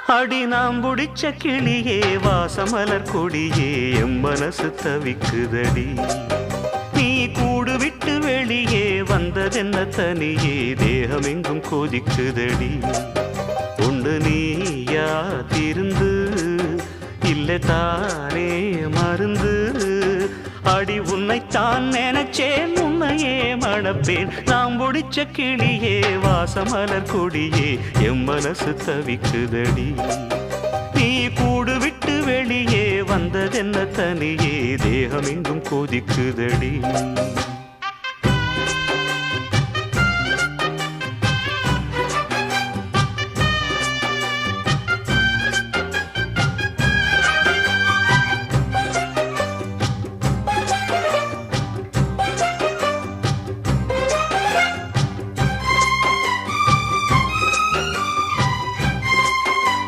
அடி நாம் புடிச்ச கிளியே வாசமலர் கொடியே எம் மனசு தவிக்குதடி நீ கூடு விட்டு வெளியே வந்ததென்ன தனியே தேகமெங்கும் கொதிக்குதடி உண்டு நீயா திருந்து இல்லை தானே மருந்து அடி உன்னைத்தான் நினைச்சேன் உன்னையே மணப்பேன் நாம் முடிச்ச கிளியே வாசமலர் கொடியே எம் மனசு தவிக்குதடி நீ கூடு விட்டு வெளியே வந்ததென்ன தனியே தேகமெங்கும் கொதிக்குதடி